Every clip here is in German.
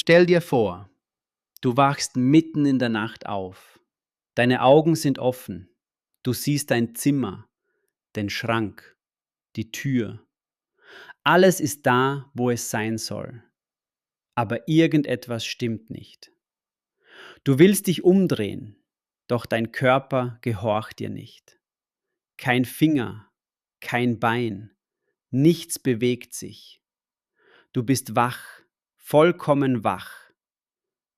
Stell dir vor, du wachst mitten in der Nacht auf. Deine Augen sind offen. Du siehst dein Zimmer, den Schrank, die Tür. Alles ist da, wo es sein soll. Aber irgendetwas stimmt nicht. Du willst dich umdrehen, doch dein Körper gehorcht dir nicht. Kein Finger, kein Bein, nichts bewegt sich. Du bist wach, vollkommen wach,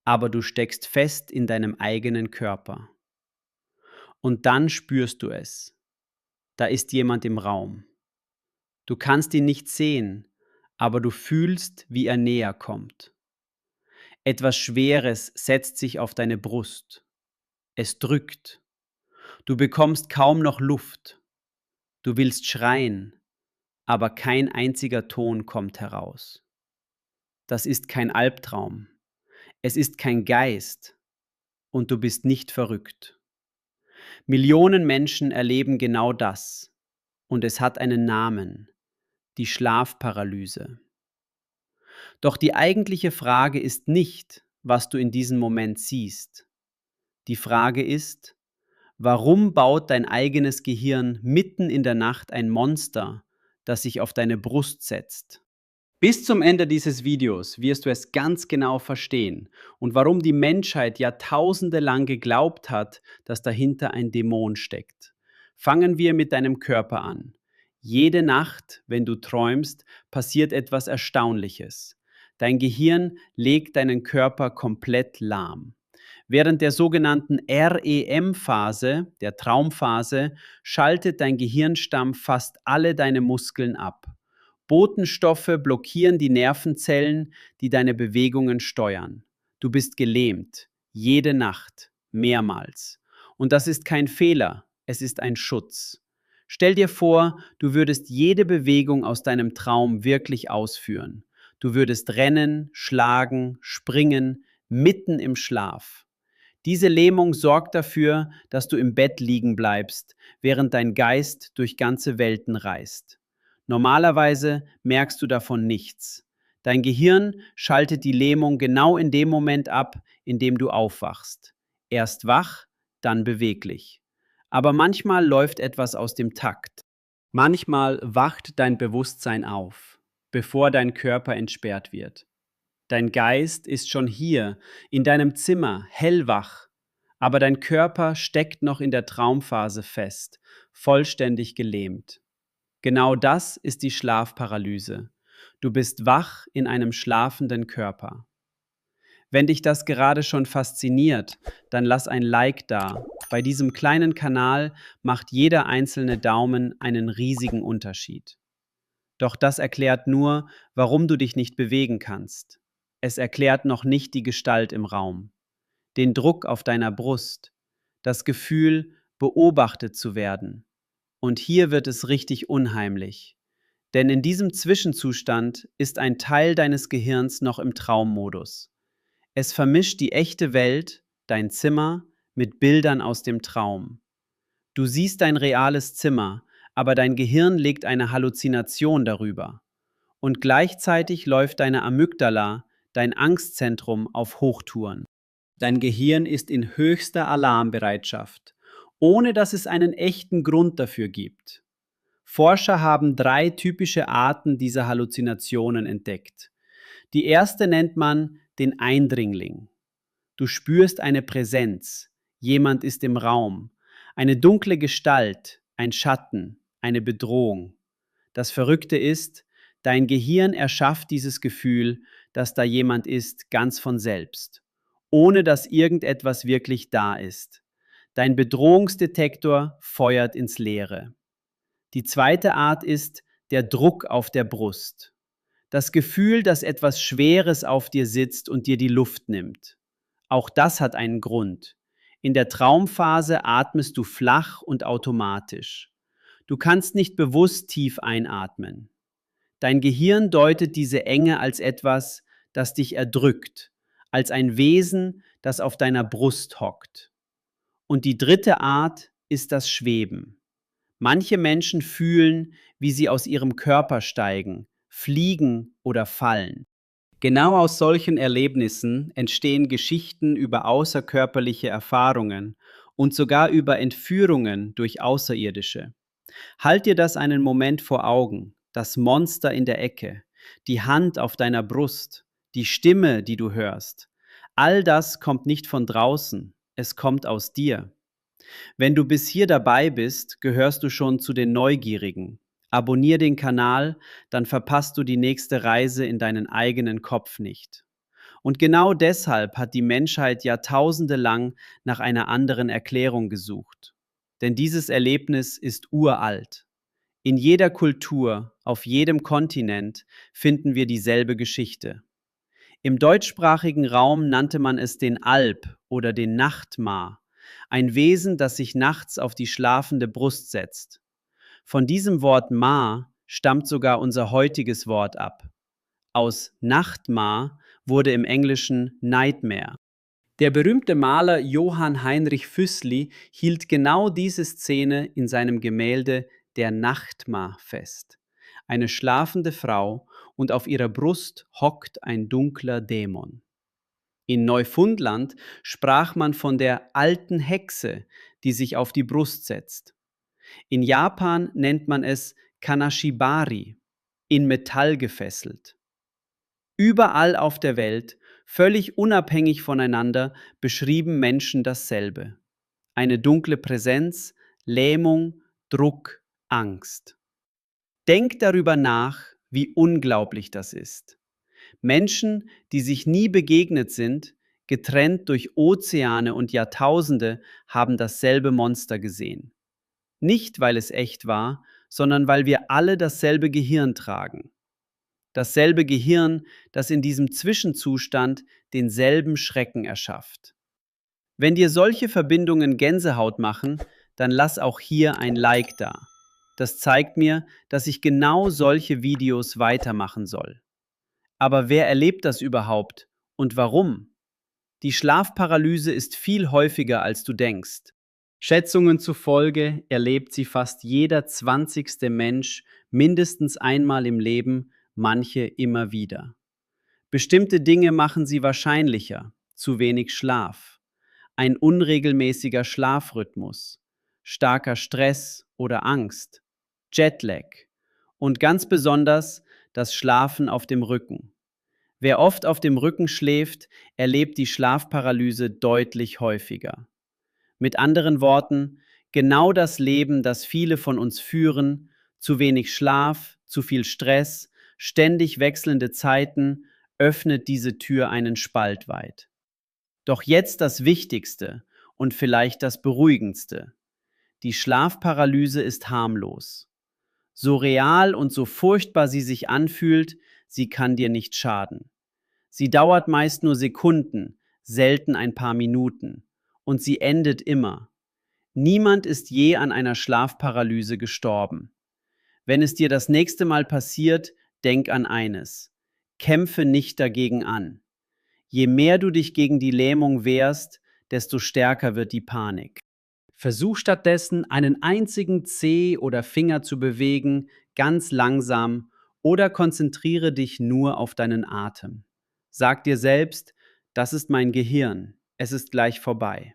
aber du steckst fest in deinem eigenen Körper. Und dann spürst du es. Da ist jemand im Raum. Du kannst ihn nicht sehen, aber du fühlst, wie er näher kommt. Etwas Schweres setzt sich auf deine Brust. Es drückt. Du bekommst kaum noch Luft. Du willst schreien, aber kein einziger Ton kommt heraus. Das ist kein Albtraum. Es ist kein Geist. Und du bist nicht verrückt. Millionen Menschen erleben genau das. Und es hat einen Namen. Die Schlafparalyse. Doch die eigentliche Frage ist nicht, was du in diesem Moment siehst. Die Frage ist, warum baut dein eigenes Gehirn mitten in der Nacht ein Monster, das sich auf deine Brust setzt? Bis zum Ende dieses Videos wirst du es ganz genau verstehen und warum die Menschheit Jahrtausende lang geglaubt hat, dass dahinter ein Dämon steckt. Fangen wir mit deinem Körper an. Jede Nacht, wenn du träumst, passiert etwas Erstaunliches. Dein Gehirn legt deinen Körper komplett lahm. Während der sogenannten REM-Phase, der Traumphase, schaltet dein Gehirnstamm fast alle deine Muskeln ab. Botenstoffe blockieren die Nervenzellen, die deine Bewegungen steuern. Du bist gelähmt, jede Nacht, mehrmals. Und das ist kein Fehler, es ist ein Schutz. Stell dir vor, du würdest jede Bewegung aus deinem Traum wirklich ausführen. Du würdest rennen, schlagen, springen, mitten im Schlaf. Diese Lähmung sorgt dafür, dass du im Bett liegen bleibst, während dein Geist durch ganze Welten reist. Normalerweise merkst du davon nichts. Dein Gehirn schaltet die Lähmung genau in dem Moment ab, in dem du aufwachst. Erst wach, dann beweglich. Aber manchmal läuft etwas aus dem Takt. Manchmal wacht dein Bewusstsein auf, bevor dein Körper entsperrt wird. Dein Geist ist schon hier, in deinem Zimmer, hellwach, aber dein Körper steckt noch in der Traumphase fest, vollständig gelähmt. Genau das ist die Schlafparalyse. Du bist wach in einem schlafenden Körper. Wenn dich das gerade schon fasziniert, dann lass ein Like da. Bei diesem kleinen Kanal macht jeder einzelne Daumen einen riesigen Unterschied. Doch das erklärt nur, warum du dich nicht bewegen kannst. Es erklärt noch nicht die Gestalt im Raum, den Druck auf deiner Brust, das Gefühl, beobachtet zu werden. Und hier wird es richtig unheimlich. Denn in diesem Zwischenzustand ist ein Teil deines Gehirns noch im Traummodus. Es vermischt die echte Welt, dein Zimmer, mit Bildern aus dem Traum. Du siehst dein reales Zimmer, aber dein Gehirn legt eine Halluzination darüber. Und gleichzeitig läuft deine Amygdala, dein Angstzentrum, auf Hochtouren. Dein Gehirn ist in höchster Alarmbereitschaft, ohne dass es einen echten Grund dafür gibt. Forscher haben 3 typische Arten dieser Halluzinationen entdeckt. Die erste nennt man den Eindringling. Du spürst eine Präsenz, jemand ist im Raum, eine dunkle Gestalt, ein Schatten, eine Bedrohung. Das Verrückte ist, dein Gehirn erschafft dieses Gefühl, dass da jemand ist, ganz von selbst, ohne dass irgendetwas wirklich da ist. Dein Bedrohungsdetektor feuert ins Leere. Die zweite Art ist der Druck auf der Brust. Das Gefühl, dass etwas Schweres auf dir sitzt und dir die Luft nimmt. Auch das hat einen Grund. In der Traumphase atmest du flach und automatisch. Du kannst nicht bewusst tief einatmen. Dein Gehirn deutet diese Enge als etwas, das dich erdrückt, als ein Wesen, das auf deiner Brust hockt. Und die dritte Art ist das Schweben. Manche Menschen fühlen, wie sie aus ihrem Körper steigen, fliegen oder fallen. Genau aus solchen Erlebnissen entstehen Geschichten über außerkörperliche Erfahrungen und sogar über Entführungen durch Außerirdische. Halt dir das einen Moment vor Augen, das Monster in der Ecke, die Hand auf deiner Brust, die Stimme, die du hörst. All das kommt nicht von draußen, es kommt aus dir. Wenn du bis hier dabei bist, gehörst du schon zu den Neugierigen. Abonnier den Kanal, dann verpasst du die nächste Reise in deinen eigenen Kopf nicht. Und genau deshalb hat die Menschheit Jahrtausende lang nach einer anderen Erklärung gesucht. Denn dieses Erlebnis ist uralt. In jeder Kultur, auf jedem Kontinent finden wir dieselbe Geschichte. Im deutschsprachigen Raum nannte man es den Alp oder den Nachtmar, ein Wesen, das sich nachts auf die schlafende Brust setzt. Von diesem Wort Ma stammt sogar unser heutiges Wort ab. Aus Nachtmar wurde im Englischen Nightmare. Der berühmte Maler Johann Heinrich Füssli hielt genau diese Szene in seinem Gemälde Der Nachtmar fest. Eine schlafende Frau und auf ihrer Brust hockt ein dunkler Dämon. In Neufundland sprach man von der alten Hexe, die sich auf die Brust setzt. In Japan nennt man es Kanashibari, in Metall gefesselt. Überall auf der Welt, völlig unabhängig voneinander, beschrieben Menschen dasselbe. Eine dunkle Präsenz, Lähmung, Druck, Angst. Denk darüber nach, wie unglaublich das ist. Menschen, die sich nie begegnet sind, getrennt durch Ozeane und Jahrtausende, haben dasselbe Monster gesehen. Nicht, weil es echt war, sondern weil wir alle dasselbe Gehirn tragen. Dasselbe Gehirn, das in diesem Zwischenzustand denselben Schrecken erschafft. Wenn dir solche Verbindungen Gänsehaut machen, dann lass auch hier ein Like da. Das zeigt mir, dass ich genau solche Videos weitermachen soll. Aber wer erlebt das überhaupt und warum? Die Schlafparalyse ist viel häufiger, als du denkst. Schätzungen zufolge erlebt sie fast jeder 20. Mensch mindestens einmal im Leben, manche immer wieder. Bestimmte Dinge machen sie wahrscheinlicher: zu wenig Schlaf, ein unregelmäßiger Schlafrhythmus, starker Stress oder Angst, Jetlag und ganz besonders das Schlafen auf dem Rücken. Wer oft auf dem Rücken schläft, erlebt die Schlafparalyse deutlich häufiger. Mit anderen Worten, genau das Leben, das viele von uns führen: zu wenig Schlaf, zu viel Stress, ständig wechselnde Zeiten, öffnet diese Tür einen Spalt weit. Doch jetzt das Wichtigste und vielleicht das Beruhigendste. Die Schlafparalyse ist harmlos. So real und so furchtbar sie sich anfühlt, sie kann dir nicht schaden. Sie dauert meist nur Sekunden, selten ein paar Minuten. Und sie endet immer. Niemand ist je an einer Schlafparalyse gestorben. Wenn es dir das nächste Mal passiert, denk an eines: Kämpfe nicht dagegen an. Je mehr du dich gegen die Lähmung wehrst, desto stärker wird die Panik. Versuch stattdessen, einen einzigen Zeh oder Finger zu bewegen, ganz langsam, oder konzentriere dich nur auf deinen Atem. Sag dir selbst: Das ist mein Gehirn, es ist gleich vorbei.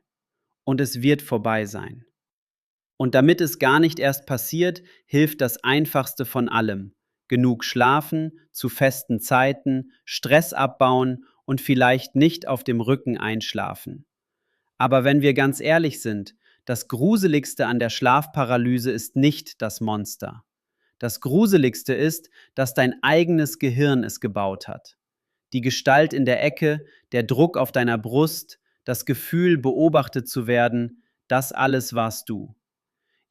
Und es wird vorbei sein. Und damit es gar nicht erst passiert, hilft das Einfachste von allem: genug schlafen, zu festen Zeiten, Stress abbauen und vielleicht nicht auf dem Rücken einschlafen. Aber wenn wir ganz ehrlich sind, das Gruseligste an der Schlafparalyse ist nicht das Monster. Das Gruseligste ist, dass dein eigenes Gehirn es gebaut hat. Die Gestalt in der Ecke, der Druck auf deiner Brust, das Gefühl, beobachtet zu werden, das alles warst du.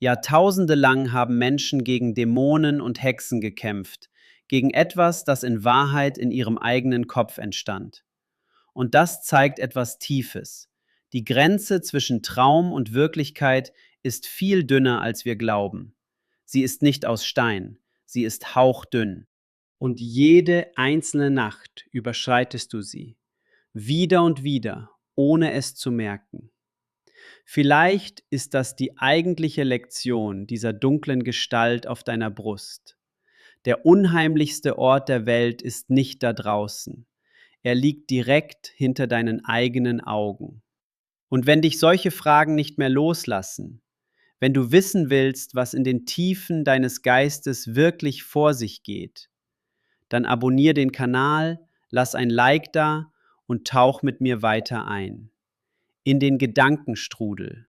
Jahrtausende lang haben Menschen gegen Dämonen und Hexen gekämpft, gegen etwas, das in Wahrheit in ihrem eigenen Kopf entstand. Und das zeigt etwas Tiefes. Die Grenze zwischen Traum und Wirklichkeit ist viel dünner, als wir glauben. Sie ist nicht aus Stein, sie ist hauchdünn. Und jede einzelne Nacht überschreitest du sie, wieder und wieder, ohne es zu merken. Vielleicht ist das die eigentliche Lektion dieser dunklen Gestalt auf deiner Brust. Der unheimlichste Ort der Welt ist nicht da draußen. Er liegt direkt hinter deinen eigenen Augen. Und wenn dich solche Fragen nicht mehr loslassen, wenn du wissen willst, was in den Tiefen deines Geistes wirklich vor sich geht, dann abonnier den Kanal, lass ein Like da und tauch mit mir weiter ein. In den Gedankenstrudel.